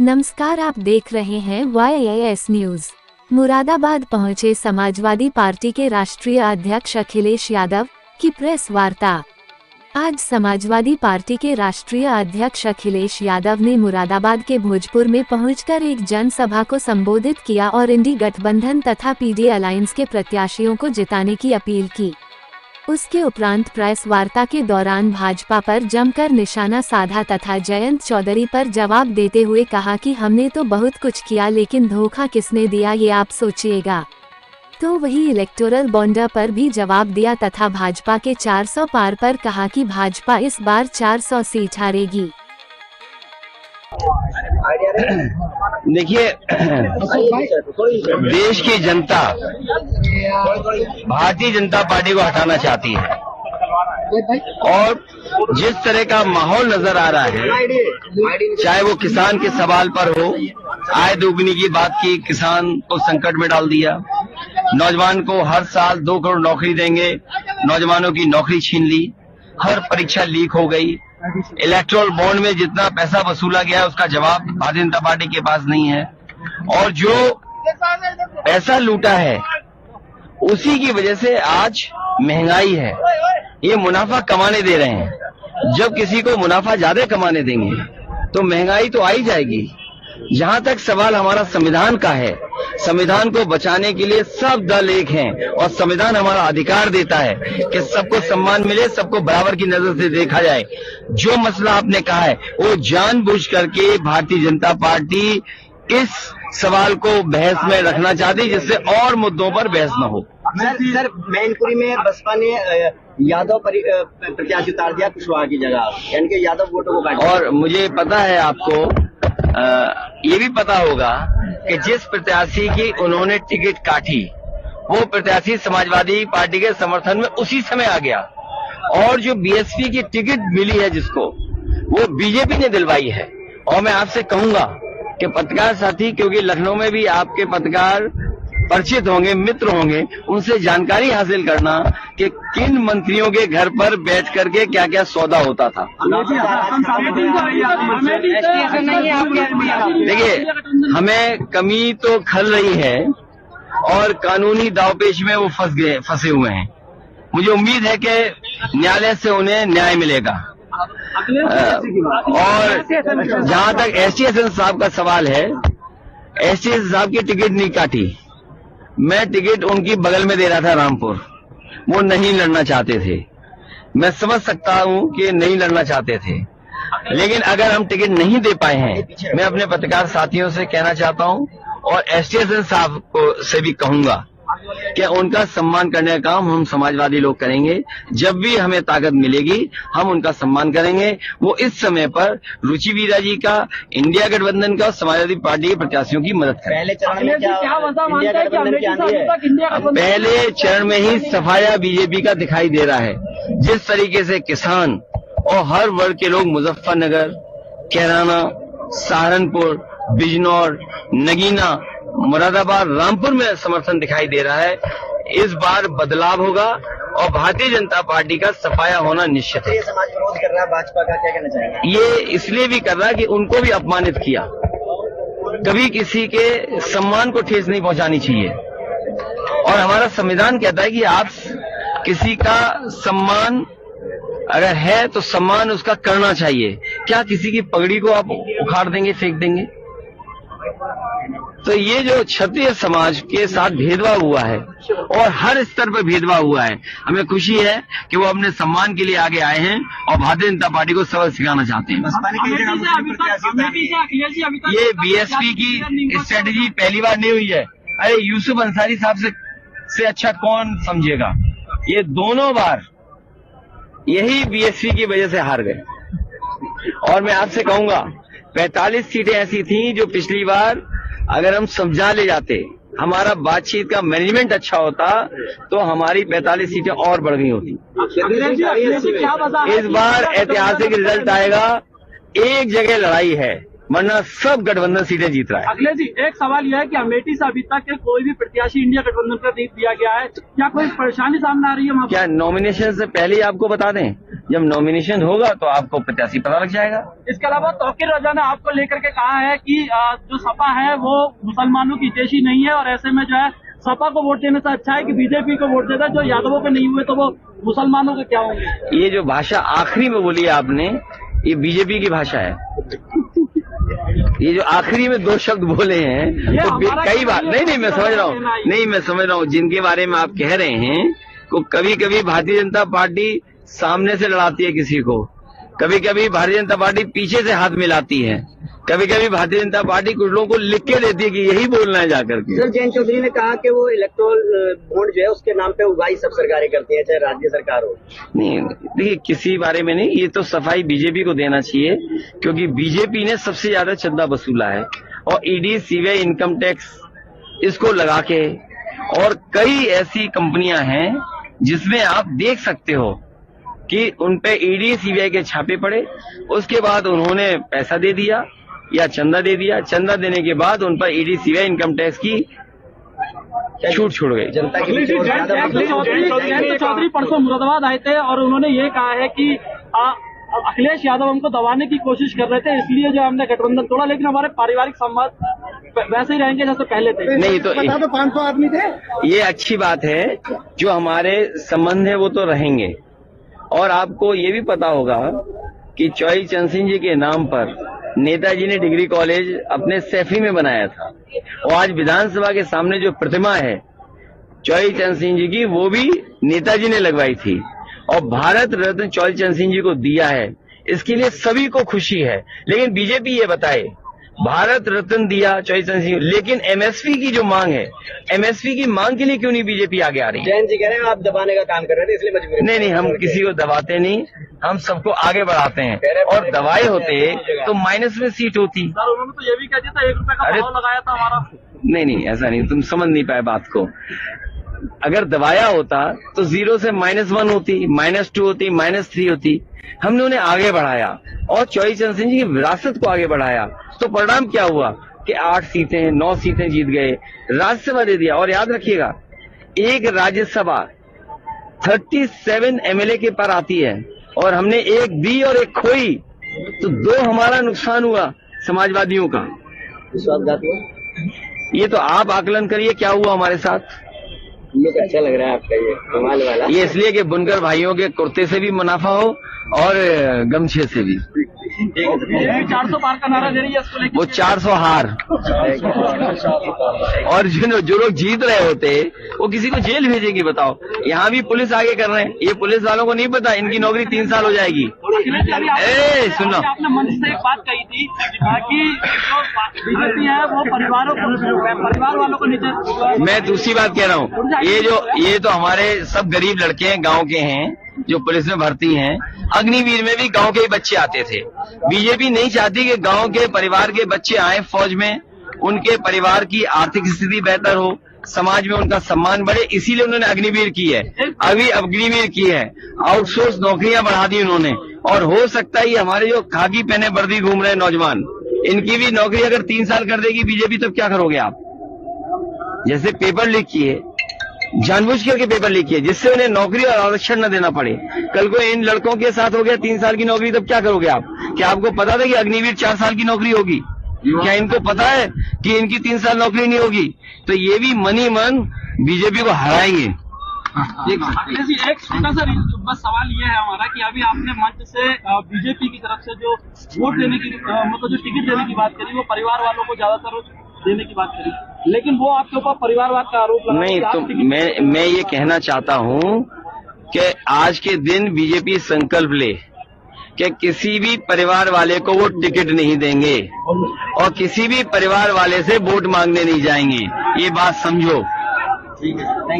नमस्कार, आप देख रहे हैं YAS न्यूज। मुरादाबाद पहुंचे समाजवादी पार्टी के राष्ट्रीय अध्यक्ष अखिलेश यादव की प्रेस वार्ता। आज समाजवादी पार्टी के राष्ट्रीय अध्यक्ष अखिलेश यादव ने मुरादाबाद के भोजपुर में पहुंचकर एक जनसभा को संबोधित किया और इंडी गठबंधन तथा PD अलायंस के प्रत्याशियों को जिताने की अपील की। उसके उपरांत प्रेस वार्ता के दौरान भाजपा पर जमकर निशाना साधा तथा जयंत चौधरी पर जवाब देते हुए कहा कि हमने तो बहुत कुछ किया, लेकिन धोखा किसने दिया ये आप सोचिएगा। तो वही इलेक्टोरल बॉन्ड पर भी जवाब दिया तथा भाजपा के 400 पार पर कहा कि भाजपा इस बार 400 सीट हारेगी। देखिए, देश की जनता भारतीय जनता पार्टी को हटाना चाहती है और जिस तरह का माहौल नजर आ रहा है, चाहे वो किसान के सवाल पर हो, आय दोगुनी की बात की, किसान को संकट में डाल दिया, नौजवान को हर साल 2 करोड़ नौकरी देंगे, नौजवानों की नौकरी छीन ली, हर परीक्षा लीक हो गई, इलेक्टोरल बॉन्ड में जितना पैसा वसूला गया उसका जवाब भारतीय जनता पार्टी के पास नहीं है, और जो पैसा लूटा है उसी की वजह से आज महंगाई है। ये मुनाफा कमाने दे रहे हैं। जब किसी को मुनाफा ज्यादा कमाने देंगे तो महंगाई तो आ ही जाएगी। जहां तक सवाल हमारा संविधान का है, संविधान को बचाने के लिए सब दल एक हैं और संविधान हमारा अधिकार देता है कि सबको सम्मान मिले, सबको बराबर की नजर से देखा जाए। जो मसला आपने कहा है वो जानबूझ करके भारतीय जनता पार्टी इस सवाल को बहस में रखना चाहती, जिससे और मुद्दों पर बहस न हो। सर, मैनपुरी में बसपा ने यादव प्रत्याशी उतार दिया कुशवाहा की जगह, यानी कि यादव वोटों को काट। और मुझे पता है, आपको ये भी पता होगा कि जिस प्रत्याशी की उन्होंने टिकट काटी वो प्रत्याशी समाजवादी पार्टी के समर्थन में उसी समय आ गया, और जो BSP की टिकट मिली है जिसको, वो BJP ने दिलवाई है। और मैं आपसे कहूंगा कि पत्रकार साथी, क्योंकि लखनऊ में भी आपके पत्रकार परिचित होंगे, मित्र होंगे, उनसे जानकारी हासिल करना कि किन मंत्रियों के घर पर बैठ करके क्या क्या सौदा होता था। देखिए, हमें कमी तो खल रही है और कानूनी दावपेच में वो फंसे हुए हैं। मुझे उम्मीद है कि न्यायालय से उन्हें न्याय मिलेगा। और जहां तक ST साहब का सवाल है, ST साहब की टिकट नहीं काटी, मैं टिकट उनकी बगल में दे रहा था रामपुर। वो नहीं लड़ना चाहते थे। मैं समझ सकता हूं कि नहीं लड़ना चाहते थे, लेकिन अगर हम टिकट नहीं दे पाए हैं, मैं अपने पत्रकार साथियों से कहना चाहता हूं और ST साहब को से भी कहूंगा कि उनका सम्मान करने का काम हम समाजवादी लोग करेंगे। जब भी हमें ताकत मिलेगी हम उनका सम्मान करेंगे। वो इस समय पर रुचि वीरा जी का, इंडिया गठबंधन का और समाजवादी पार्टी के प्रत्याशियों की मदद करें। पहले चरण में इंडिया गठबंधन की आंधी है? पहले चरण में ही सफाया BJP का दिखाई दे रहा है। जिस तरीके से किसान और हर वर्ग के लोग मुजफ्फरनगर, कैराना, सहारनपुर, बिजनौर, नगीना, मुरादाबाद, रामपुर में समर्थन दिखाई दे रहा है, इस बार बदलाव होगा और भारतीय जनता पार्टी का सफाया होना निश्चित है। ये समाज विरोध कर रहा है भाजपा का, क्या कहना चाहेंगे? ये इसलिए भी कर रहा है कि उनको भी अपमानित किया। कभी किसी के सम्मान को ठेस नहीं पहुंचानी चाहिए, और हमारा संविधान कहता है कि आप किसी का सम्मान अगर है तो सम्मान उसका करना चाहिए। क्या किसी की पगड़ी को आप उखाड़ देंगे, फेंक देंगे? तो ये जो क्षत्रिय समाज के साथ भेदभाव हुआ है और हर स्तर पर भेदभाव हुआ है, हमें खुशी है कि वो अपने सम्मान के लिए आगे आए हैं और भारतीय जनता पार्टी को सबक सिखाना चाहते हैं। ये BSP की स्ट्रेटेजी पहली बार नहीं हुई है। अरे यूसुफ अंसारी साहब से अच्छा कौन समझेगा? ये दोनों बार यही BSP की वजह से हार गए। और मैं आपसे कहूंगा, 45 सीटें ऐसी थी जो पिछली बार अगर हम समझा ले जाते, हमारा बातचीत का मैनेजमेंट अच्छा होता, तो हमारी 45 सीटें और बढ़ गई होती। इस बार ऐतिहासिक रिजल्ट आएगा। एक जगह लड़ाई है, वरना सब गठबंधन सीटें जीत रहा है। अखिलेश जी, एक सवाल यह है कि अमेठी से अभी तक के कोई भी प्रत्याशी इंडिया गठबंधन का नहीं दिया गया है, क्या कोई परेशानी सामने आ रही है वहाँ पर? क्या नॉमिनेशन से पहले ही आपको बता दें? जब नॉमिनेशन होगा तो आपको प्रत्याशी पता लग जाएगा। इसके अलावा तौकीर रजा ने आपको लेकर के कहा है कि जो सपा है वो मुसलमानों की हितैषी नहीं है और ऐसे में जो है सपा को वोट देने से अच्छा है कि बीजेपी को वोट देता है, जो यादवों के नहीं हुए तो वो मुसलमानों के क्या होंगे? ये जो भाषा आखिरी में बोली है आपने, ये बीजेपी की भाषा है। ये जो आखिरी में 2 शब्द बोले हैं तो कई बार नहीं मैं समझ रहा हूँ जिनके बारे में आप कह रहे हैं को कभी कभी भारतीय जनता पार्टी सामने से लड़ाती है किसी को, कभी कभी भारतीय जनता पार्टी पीछे से हाथ मिलाती है, कभी कभी भारतीय जनता पार्टी कुछ लोगों को लिख के देती है कि यही बोलना है जाकर के। सर, जयंत चौधरी ने कहा कि वो इलेक्टोरल बॉन्ड जो है उसके नाम पे उगाही सब सरकारें करती हैं, चाहे राज्य सरकार हो। नहीं देखिए, किसी बारे में नहीं, ये तो सफाई बीजेपी को देना चाहिए क्योंकि बीजेपी ने सबसे ज्यादा चंदा वसूला है और ईडी, सीबीआई, इनकम टैक्स इसको लगा के, और कई ऐसी कंपनियां हैं जिसमें आप देख सकते हो कि उनपे ईडी, सीबीआई के छापे पड़े, उसके बाद उन्होंने पैसा दे दिया या चंदा दे दिया, चंदा देने के बाद उन पर ईडी, सीबीआई, इनकम टैक्स की छूट छोड़ गई। जनता की जयंत चौधरी परसों मुरादाबाद आए थे और उन्होंने ये कहा है कि अखिलेश यादव हमको दबाने की कोशिश कर रहे थे, इसलिए जो हमने गठबंधन तोड़ा, लेकिन हमारे पारिवारिक संबंध वैसे ही रहेंगे जैसे पहले थे। नहीं तो 500 आदमी थे। ये अच्छी बात है, जो हमारे संबंध है वो तो रहेंगे। और आपको ये भी पता होगा कि चौई चंद सिंह जी के नाम पर नेताजी ने डिग्री कॉलेज अपने सैफी में बनाया था और आज विधानसभा के सामने जो प्रतिमा है चौई चंद सिंह जी की, वो भी नेताजी ने लगवाई थी और भारत रत्न चौई चंद सिंह जी को दिया है। इसके लिए सभी को खुशी है, लेकिन बीजेपी ये बताए भारत रत्न दिया चौई चंद सिंह, लेकिन एमएसपी की जो मांग है, एमएसपी की मांग के लिए क्यों नहीं बीजेपी आगे आ रही? जयंत जी कह रहे हैं आप दबाने का काम कर रहे थे इसलिए मजबूरी। नहीं, हम किसी को दबाते नहीं, हम सबको आगे बढ़ाते हैं। और दबाए होते तो माइनस में सीट होती। सर, उन्होंने तो ये भी कह दिया था 1 रुपए का भाव लगाया था हमारा। नहीं, ऐसा नहीं, तुम समझ नहीं पाए बात को। अगर दबाया होता तो 0 से -1 होती, -2 होती, -3 होती। हमने उन्हें आगे बढ़ाया और चौई चंद सिंह जी की विरासत को आगे बढ़ाया, तो परिणाम क्या हुआ कि 8 सीटें 9 सीटें जीत गए, राज्यसभा दे दिया। और याद रखिएगा, एक राज्यसभा 37 एमएलए के पर आती है और हमने 1 दी और 1 खोई, तो 2 हमारा नुकसान हुआ समाजवादियों का। विश्वासघात हुआ। ये तो आप आकलन करिए क्या हुआ हमारे साथ। ये अच्छा लग रहा है आपका ये कमाल वाला। ये इसलिए कि बुनकर भाइयों के कुर्ते से भी मुनाफा हो और गमछे से भी। 400 पार का नारा दे रही है इसको लेकर। वो 400 हार। और जो लोग जीत रहे होते वो किसी को जेल भेजेंगे, बताओ। यहाँ भी पुलिस आगे कर रहे हैं, ये पुलिस वालों को नहीं पता इनकी नौकरी 3 साल हो जाएगी। सुनो, आपने मंच से एक बात कही थी कि जो बीजेपी है वो परिवार वालों को नीचे। मैं दूसरी बात कह रहा हूँ, ये तो हमारे सब गरीब लड़के हैं, गाँव के हैं, जो पुलिस में भर्ती हैं। अग्निवीर में भी गांव के ही बच्चे आते थे। बीजेपी नहीं चाहती कि गांव के परिवार के बच्चे आए फौज में, उनके परिवार की आर्थिक स्थिति बेहतर हो, समाज में उनका सम्मान बढ़े, इसीलिए उन्होंने अग्निवीर की है। अभी अग्निवीर की है, आउटसोर्स नौकरियां बढ़ा दी उन्होंने। और हो सकता है हमारे जो खाकी पहने वर्दी घूम रहे नौजवान, इनकी भी नौकरी अगर 3 साल कर देगी बीजेपी, तो क्या करोगे आप? जैसे पेपर लीक किए, जानबूझ करके पेपर लीक किए, जिससे उन्हें नौकरी और आरक्षण न देना पड़े। कल को इन लड़कों के साथ हो गया 3 साल की नौकरी, तब क्या करोगे आप? क्या आपको पता था कि अग्निवीर 4 साल की नौकरी होगी? क्या इनको पता है कि इनकी 3 साल नौकरी नहीं होगी? तो ये भी मनी मन बीजेपी को हराएंगे। एक छोटा सा बस सवाल ये है हमारा कि अभी आपने मंच से बीजेपी की तरफ से जो वोट देने की मतलब जो टिकट देने की बात करी, वो परिवार वालों को ज्यादातर देने की बात करी, लेकिन वो आपके ऊपर परिवारवाद का आरोप लगा। नहीं, तो मैं ये कहना चाहता हूँ कि आज के दिन बीजेपी संकल्प ले कि किसी भी परिवार वाले को वो टिकट नहीं देंगे और किसी भी परिवार वाले से वोट मांगने नहीं जाएंगे। ये बात समझो। ठीक है।